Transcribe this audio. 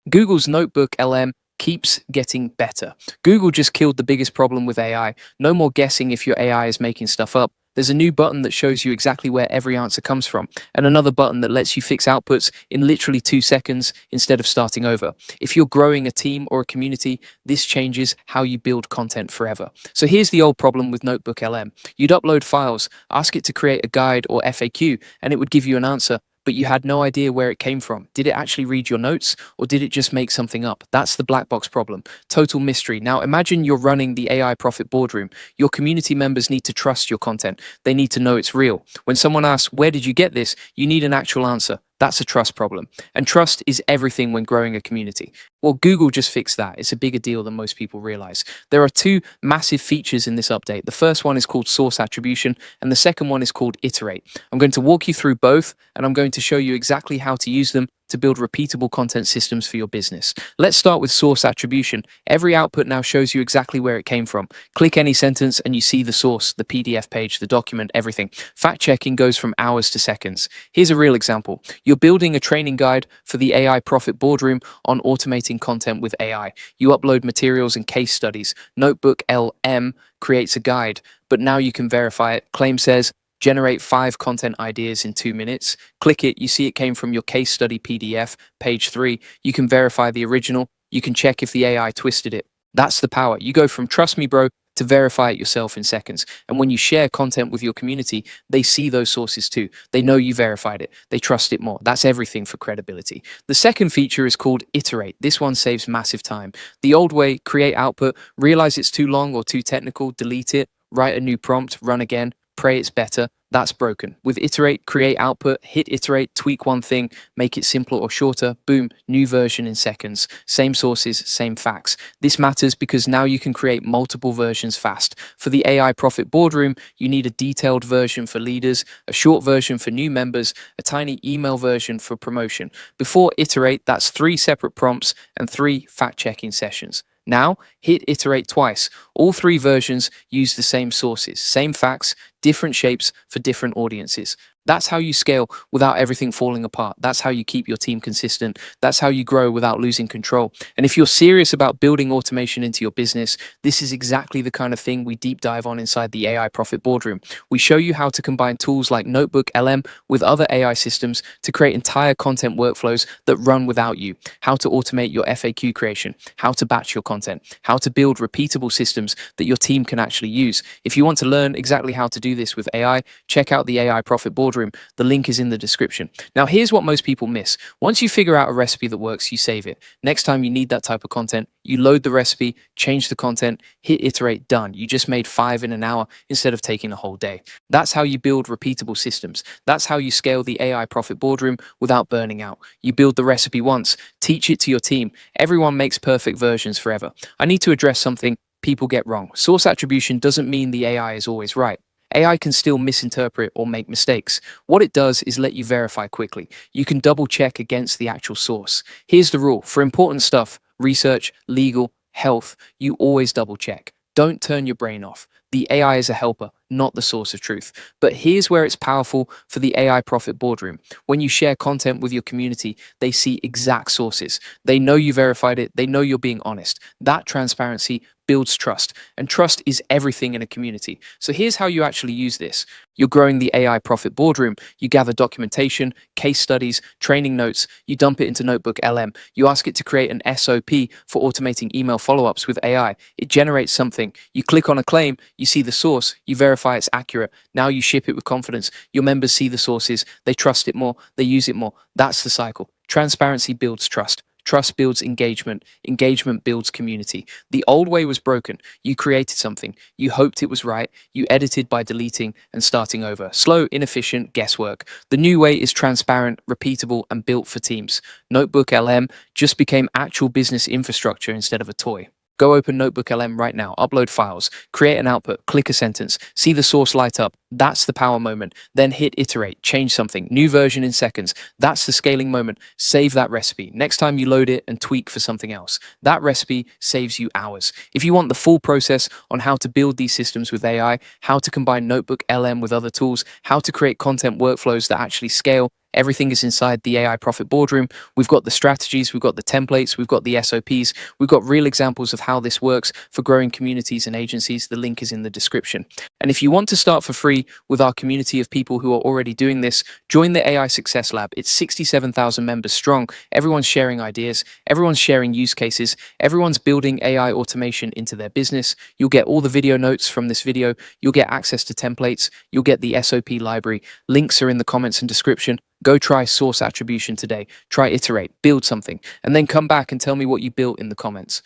Google's NotebookLM keeps getting better. Google just killed the biggest problem with AI. No more guessing if your AI is making stuff up. There's a new button that shows you exactly where every answer comes from, and another button that lets you fix outputs in literally 2 seconds instead of starting over. If you're growing a team or a community, this changes how you build content forever. So here's the old problem with NotebookLM. You'd upload files, ask it to create a guide or FAQ, and it would give you an answer, but you had no idea where it came from. Did it actually read your notes, or did it just make something up? That's the black box problem. Total mystery. Now imagine you're running the AI Profit Boardroom. Your community members need to trust your content. They need to know it's real. When someone asks, "Where did you get this?" you need an actual answer. That's a trust problem. And trust is everything when growing a community. Well, Google just fixed that. It's a bigger deal than most people realize. There are two massive features in this update. The first one is called Source Attribution, and the second one is called Iterate. I'm going to walk you through both, and I'm going to show you exactly how to use them to build repeatable content systems for your business. Let's start with source attribution. Every output now shows you exactly where it came from. Click any sentence and you see the source, the PDF page, the document, everything. Fact checking goes from hours to seconds. Here's a real example. You're building a training guide for the AI Profit Boardroom on automating content with AI. You upload materials and case studies. NotebookLM creates a guide, but now you can verify it. Claim says, generate 5 content ideas in 2 minutes. Click it, you see it came from your case study PDF, page 3. You can verify the original. You can check if the AI twisted it. That's the power. You go from trust me, bro, to verify it yourself in seconds. And when you share content with your community, they see those sources too. They know you verified it. They trust it more. That's everything for credibility. The second feature is called Iterate. This one saves massive time. The old way, create output, realize it's too long or too technical, delete it, write a new prompt, run again, pray it's better. That's broken. With Iterate, create output, hit iterate, tweak one thing, make it simpler or shorter, boom, new version in seconds. Same sources, same facts. This matters because now you can create multiple versions fast. For the AI Profit Boardroom, you need a detailed version for leaders, a short version for new members, a tiny email version for promotion. Before Iterate, that's 3 separate prompts and 3 fact-checking sessions. Now, hit iterate twice. All 3 versions use the same sources, same facts, different shapes for different audiences. That's how you scale without everything falling apart. That's how you keep your team consistent. That's how you grow without losing control. And if you're serious about building automation into your business, this is exactly the kind of thing we deep dive on inside the AI Profit Boardroom. We show you how to combine tools like NotebookLM with other AI systems to create entire content workflows that run without you, how to automate your FAQ creation, how to batch your content, how to build repeatable systems that your team can actually use. If you want to learn exactly how to do this with AI, check out the AI Profit Boardroom. The link is in the description. Now, here's what most people miss. Once you figure out a recipe that works, you save it. Next time you need that type of content, you load the recipe, change the content, hit iterate, done. You just made 5 in an hour instead of taking a whole day. That's how you build repeatable systems. That's how you scale the AI Profit Boardroom without burning out. You build the recipe once, teach it to your team. Everyone makes perfect versions forever. I need to address something people get wrong. Source attribution doesn't mean the AI is always right. AI can still misinterpret or make mistakes. What it does is let you verify quickly. You can double check against the actual source. Here's the rule. For important stuff, research, legal, health, you always double check. Don't turn your brain off. The AI is a helper, not the source of truth. But here's where it's powerful for the AI Profit Boardroom. When you share content with your community, they see exact sources. They know you verified it. They know you're being honest. That transparency builds trust, and trust is everything in a community. So here's how you actually use this. You're growing the AI Profit Boardroom. You gather documentation, case studies, training notes. You dump it into NotebookLM. You ask it to create an SOP for automating email follow-ups with AI. It generates something. You click on a claim, you see the source, you verify it's accurate. Now you ship it with confidence. Your members see the sources, they trust it more, they use it more. That's the cycle. Transparency builds trust. Trust builds engagement. Engagement builds community. The old way was broken. You created something. You hoped it was right. You edited by deleting and starting over. Slow, inefficient guesswork. The new way is transparent, repeatable, and built for teams. NotebookLM just became actual business infrastructure instead of a toy. Go open NotebookLM right now, upload files, create an output, click a sentence, see the source light up. That's the power moment. Then hit iterate, change something, new version in seconds. That's the scaling moment. Save that recipe. Next time you load it and tweak for something else. That recipe saves you hours. If you want the full process on how to build these systems with AI, how to combine NotebookLM with other tools, how to create content workflows that actually scale, Everything is inside the AI Profit Boardroom. We've got the strategies, we've got the templates, we've got the SOPs, we've got real examples of how this works for growing communities and agencies. The link is in the description. And if you want to start for free with our community of people who are already doing this, join the AI Success Lab. It's 67,000 members strong. Everyone's sharing ideas, everyone's sharing use cases, everyone's building AI automation into their business. You'll get all the video notes from this video, you'll get access to templates, you'll get the SOP library. Links are in the comments and description. Go try Source Attribution today. Try Iterate, build something, and then come back and tell me what you built in the comments.